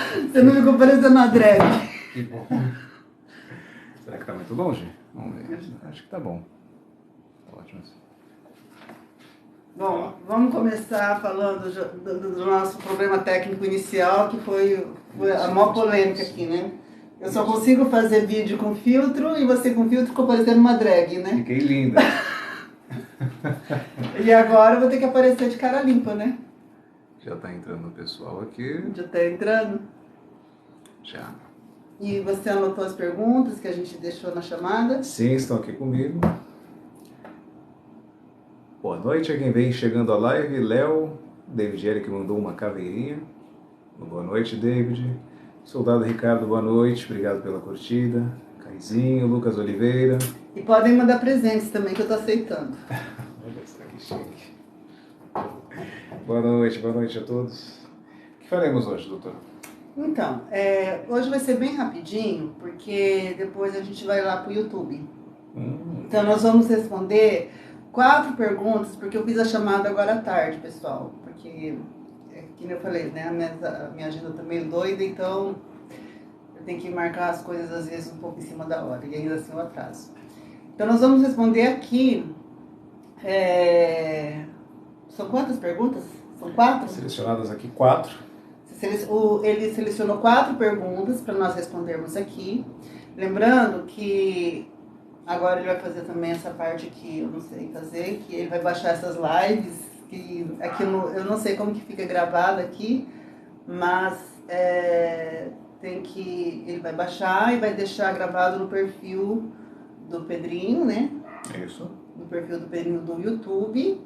Você não ficou parecendo uma drag. Que bom. Será que tá muito longe? Vamos ver. Acho que tá bom. Tá ótimo assim. Bom, vamos começar falando do nosso problema técnico inicial, que foi a maior polêmica aqui, né? Eu só consigo fazer vídeo com filtro e você com filtro ficou parecendo uma drag, né? Fiquei linda. E agora eu vou ter que aparecer de cara limpa, né? Já tá entrando o pessoal aqui. Já tá entrando? Já. E você anotou as perguntas que a gente deixou na chamada? Sim, estão aqui comigo. Boa noite a quem vem chegando à live. Léo, David Eric mandou uma caveirinha. Boa noite, David. Soldado Ricardo, boa noite. Obrigado pela curtida. Caizinho, Lucas Oliveira. E podem mandar presentes também, que eu tô aceitando. Olha só que chique. Boa noite a todos. O que faremos hoje, doutora? Então, hoje vai ser bem rapidinho, porque depois a gente vai lá pro YouTube. Então nós vamos responder 4 perguntas, porque eu fiz a chamada agora à tarde, pessoal. Porque, como eu falei, né, a minha agenda tá meio doida, então eu tenho que marcar as coisas às vezes um pouco em cima da hora, e ainda assim eu atraso. Então nós vamos responder aqui. São quantas perguntas? São 4? Selecionadas aqui 4. Ele selecionou 4 perguntas para nós respondermos aqui. Lembrando que agora ele vai fazer também essa parte que eu não sei fazer, que ele vai baixar essas lives, que aqui eu não sei como que fica gravado aqui, mas ele vai baixar e vai deixar gravado no perfil do Pedrinho, né? Isso. No perfil do Pedrinho do YouTube.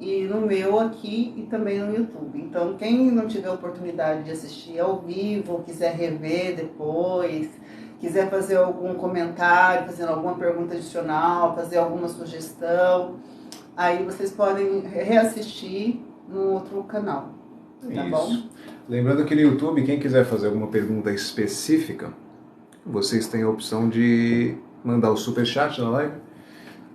E no meu aqui e também no YouTube. Então, quem não tiver oportunidade de assistir ao vivo, ou quiser rever depois, quiser fazer algum comentário, fazer alguma pergunta adicional, fazer alguma sugestão, aí vocês podem reassistir no outro canal. Tá bom? Lembrando que no YouTube, quem quiser fazer alguma pergunta específica, vocês têm a opção de mandar o superchat na live,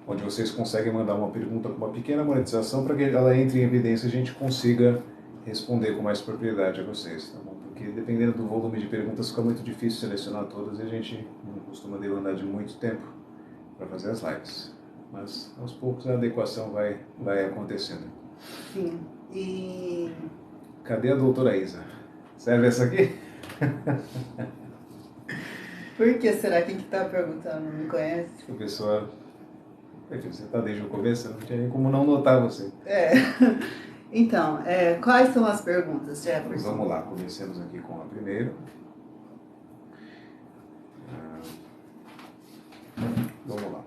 onde vocês conseguem mandar uma pergunta com uma pequena monetização para que ela entre em evidência e a gente consiga responder com mais propriedade a vocês, tá bom? Porque dependendo do volume de perguntas fica muito difícil selecionar todas e a gente não costuma demandar de muito tempo para fazer as lives. Mas aos poucos a adequação vai acontecendo. Sim. E... Cadê a doutora Isa? Serve essa aqui? Por que será? Quem que tá perguntando? Não me conhece? A pessoa... Você está desde o começo, não tinha nem como não notar você. Então, quais são as perguntas, Jefferson? Então, vamos lá, comecemos aqui com a primeira. Vamos lá.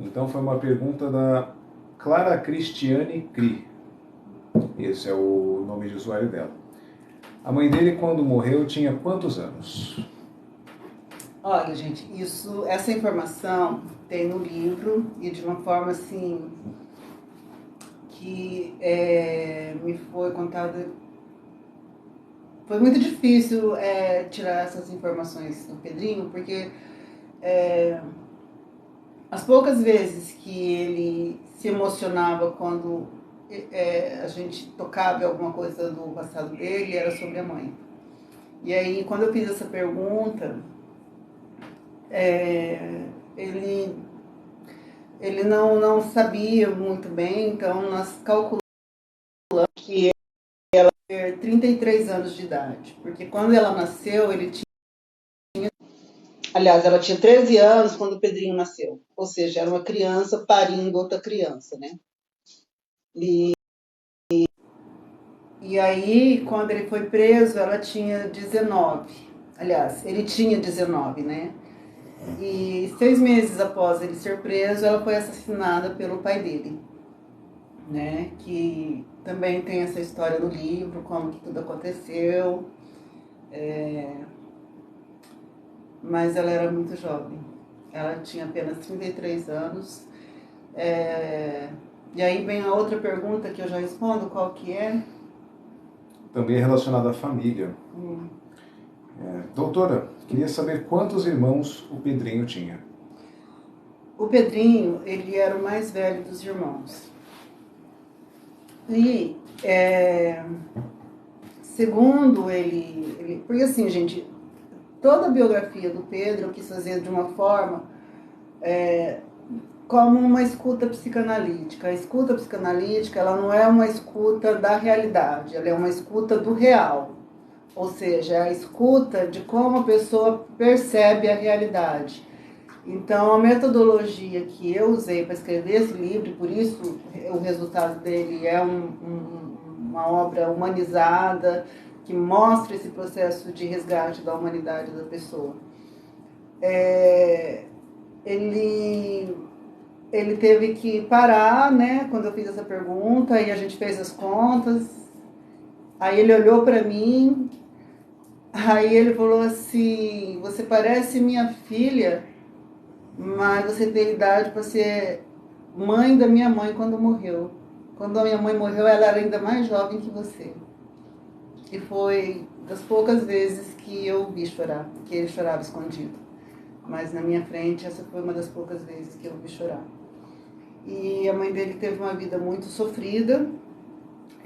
Então foi uma pergunta da Clara Cristiane Cri. Esse é o nome de usuário dela. A mãe dele, quando morreu, tinha quantos anos? Olha, gente, essa informação tem no livro e de uma forma assim que me foi contada. Foi muito difícil tirar essas informações do Pedrinho, porque as poucas vezes que ele se emocionava quando a gente tocava em alguma coisa do passado dele, era sobre a mãe. E aí, quando eu fiz essa pergunta, ele não sabia muito bem, então nós calculamos que ela tinha 33 anos de idade, porque quando ela nasceu, ela tinha 13 anos quando o Pedrinho nasceu, ou seja, era uma criança parindo outra criança, né? E aí, quando ele foi preso, ela tinha 19. Aliás, ele tinha 19, né? E 6 meses após ele ser preso, ela foi assassinada pelo pai dele, né? Que também tem essa história no livro, como que tudo aconteceu. Mas ela era muito jovem. Ela tinha apenas 33 anos. E aí vem a outra pergunta que eu já respondo, qual que é? Também é relacionada à família. Doutora, queria saber quantos irmãos o Pedrinho tinha. O Pedrinho, ele era o mais velho dos irmãos. E segundo ele... Porque assim, gente, toda a biografia do Pedro eu quis fazer de uma forma como uma escuta psicanalítica. A escuta psicanalítica, ela não é uma escuta da realidade, ela é uma escuta do real. Ou seja, é a escuta de como a pessoa percebe a realidade. Então, a metodologia que eu usei para escrever esse livro, por isso o resultado dele é uma obra humanizada, que mostra esse processo de resgate da humanidade da pessoa. Ele teve que parar, né, quando eu fiz essa pergunta, e a gente fez as contas. Aí ele olhou para mim, aí ele falou assim: você parece minha filha, mas você tem idade para ser mãe da minha mãe quando morreu. Quando a minha mãe morreu, ela era ainda mais jovem que você. E foi das poucas vezes que eu vi chorar, que ele chorava escondido. Mas na minha frente, essa foi uma das poucas vezes que eu vi chorar. E a mãe dele teve uma vida muito sofrida.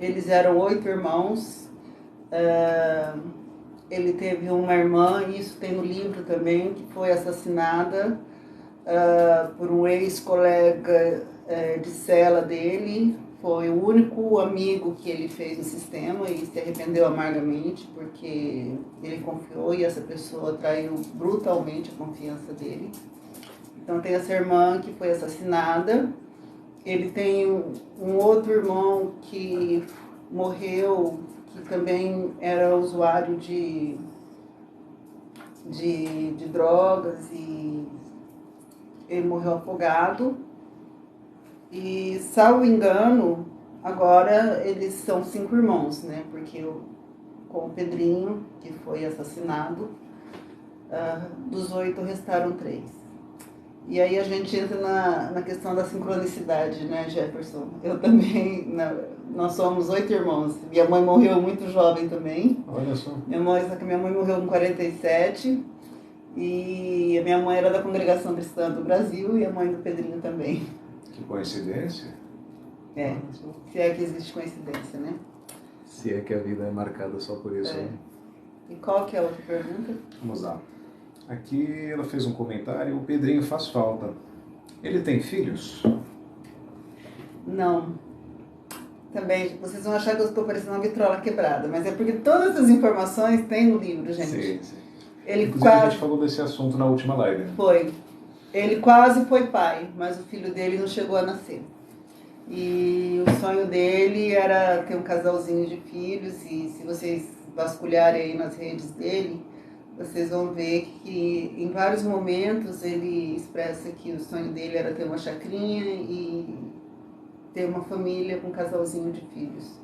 Eles eram 8 irmãos. Ele teve uma irmã, isso tem no livro também, que foi assassinada por um ex-colega de cela dele. Foi o único amigo que ele fez no sistema e se arrependeu amargamente porque ele confiou e essa pessoa traiu brutalmente a confiança dele. Então tem essa irmã que foi assassinada. Ele tem um outro irmão que morreu, que também era usuário de drogas, e ele morreu afogado. E, salvo engano, agora eles são 5 irmãos, né? Porque com o Pedrinho, que foi assassinado, dos 8 restaram 3. E aí a gente entra na questão da sincronicidade, né, Jefferson? Eu também, nós somos 8 irmãos. Minha mãe morreu muito jovem também. Olha só. Minha mãe morreu com 47. E a minha mãe era da Congregação Cristã do Brasil e a mãe do Pedrinho também. Que coincidência. Se é que existe coincidência, né? Se é que a vida é marcada só por isso. Né? E qual que é a outra pergunta? Vamos lá. Aqui ela fez um comentário: o Pedrinho faz falta. Ele tem filhos? Não. Também, vocês vão achar que eu estou parecendo uma vitrola quebrada, mas é porque todas essas informações tem no livro, gente. Sim. Ele Inclusive a gente falou desse assunto na última live. Foi. Ele quase foi pai, mas o filho dele não chegou a nascer. E o sonho dele era ter um casalzinho de filhos, e se vocês vasculharem aí nas redes dele, vocês vão ver que em vários momentos ele expressa que o sonho dele era ter uma chacrinha e ter uma família com um casalzinho de filhos.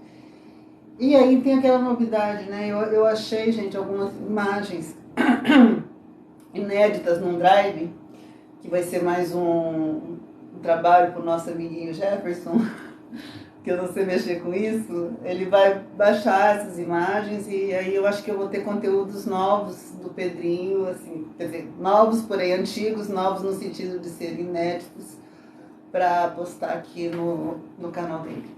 E aí tem aquela novidade, né? Eu achei, gente, algumas imagens inéditas num drive, que vai ser mais um trabalho para o nosso amiguinho Jefferson, que eu não sei mexer com isso. Ele vai baixar essas imagens e aí eu acho que eu vou ter conteúdos novos do Pedrinho, assim, quer dizer, novos, porém antigos, novos no sentido de serem inéditos, para postar aqui no canal dele.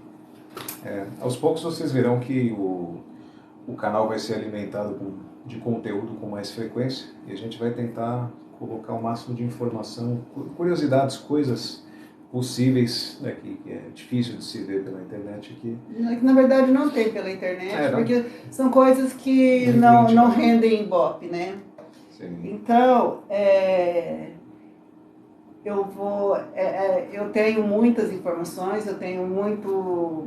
Aos poucos vocês verão que o canal vai ser alimentado de conteúdo com mais frequência e a gente vai tentar colocar o máximo de informação, curiosidades, coisas possíveis, né, que é difícil de se ver pela internet aqui. Na verdade não tem pela internet, porque são coisas que não rendem ibope, né? Sim. Então, eu tenho muitas informações, eu tenho muito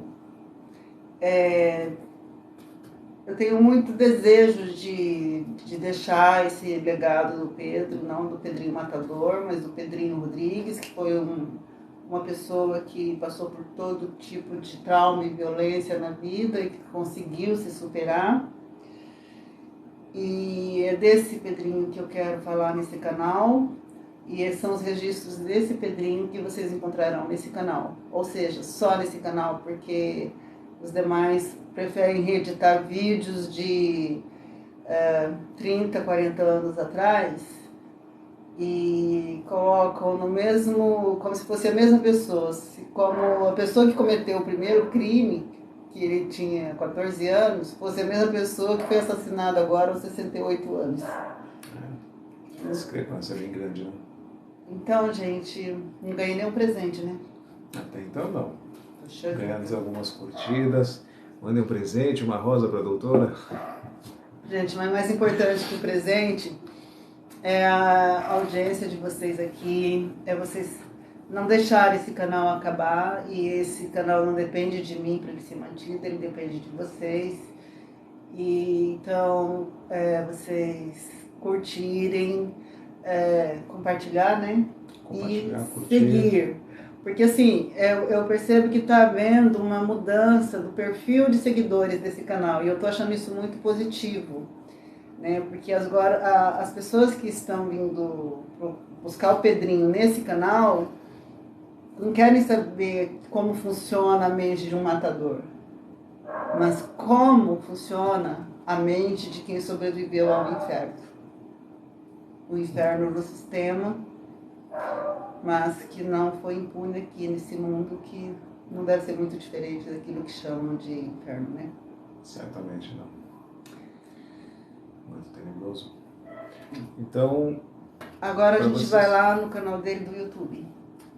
desejo de deixar esse legado do Pedro, não do Pedrinho Matador, mas do Pedrinho Rodrigues, que foi uma pessoa que passou por todo tipo de trauma e violência na vida e que conseguiu se superar. E é desse Pedrinho que eu quero falar nesse canal, e esses são os registros desse Pedrinho que vocês encontrarão nesse canal. Ou seja, só nesse canal, porque os demais preferem reeditar vídeos de 30, 40 anos atrás e colocam no mesmo, como se fosse a mesma pessoa, como a pessoa que cometeu o primeiro crime, que ele tinha 14 anos, fosse a mesma pessoa que foi assassinada agora aos 68 anos. A discrepância é bem grande, né? Então, gente, não ganhei nenhum presente, né? Até então não. Poxa vida. Ganhamos algumas curtidas. Mandei um presente, uma rosa para a doutora. Gente, mas mais importante que o presente é a audiência de vocês aqui, é vocês não deixarem esse canal acabar, e esse canal não depende de mim para ele ser mantido, ele depende de vocês. E então, vocês curtirem, compartilhar, né? Compartilhar, e curtir. seguir. Porque assim, eu percebo que está havendo uma mudança do perfil de seguidores desse canal, e eu estou achando isso muito positivo, né? Porque agora as pessoas que estão vindo buscar o Pedrinho nesse canal não querem saber como funciona a mente de um matador, mas como funciona a mente de quem sobreviveu ao inferno. O inferno no sistema, mas que não foi impune aqui nesse mundo, que não deve ser muito diferente daquilo que chamam de inferno, né? Certamente não. Muito tenebroso. Então... Agora a gente vai lá no canal dele do YouTube.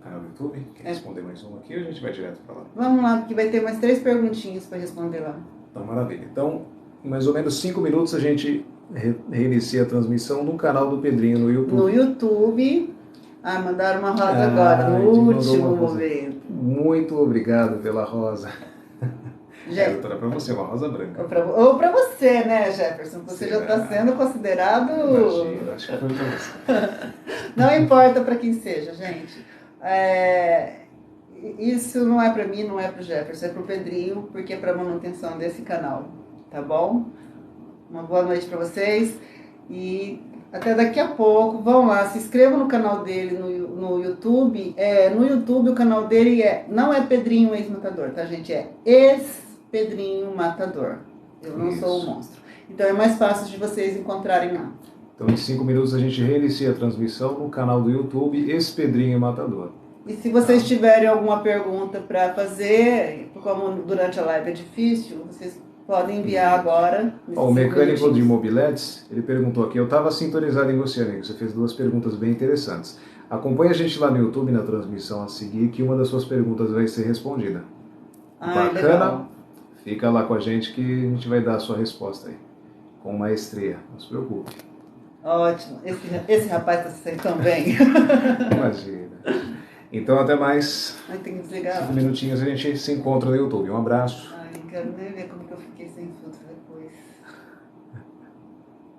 Canal do YouTube? Quer responder mais uma aqui ou a gente vai direto para lá? Vamos lá, porque vai ter mais 3 perguntinhas para responder lá. Então, maravilha. Então, em mais ou menos 5 minutos a gente reinicia a transmissão no canal do Pedrinho no YouTube. No YouTube. Mandaram uma rosa agora, no último momento. Muito obrigado pela rosa. Doutora, para você, uma rosa branca. Ou para você, né, Jefferson? Você já está sendo considerado... Imagina, acho que foi para você. Não importa para quem seja, gente. Isso não é para mim, não é para o Jefferson, é para o Pedrinho, porque é para a manutenção desse canal, tá bom? Uma boa noite para vocês e até daqui a pouco. Vão lá, se inscrevam no canal dele no YouTube. No YouTube o canal dele não é Pedrinho Ex-Matador, tá, gente? É Ex-Pedrinho Matador. Eu não sou o monstro. Então é mais fácil de vocês encontrarem lá. Então em 5 minutos a gente reinicia a transmissão no canal do YouTube Ex-Pedrinho Matador. E se vocês tiverem alguma pergunta para fazer, como durante a live é difícil, vocês podem enviar agora. O mecânico de mobiletes, ele perguntou aqui, eu estava sintonizado em você, amigo, você fez 2 perguntas bem interessantes. Acompanhe a gente lá no YouTube, na transmissão a seguir, que uma das suas perguntas vai ser respondida. Bacana? Legal. Fica lá com a gente que a gente vai dar a sua resposta aí, com maestria, não se preocupe. Ótimo, esse rapaz está se saindo tão bem. Imagina. Então até mais. Tem que desligar. 5 minutinhos a gente se encontra no YouTube. Um abraço. Quero nem ver como que eu fiquei.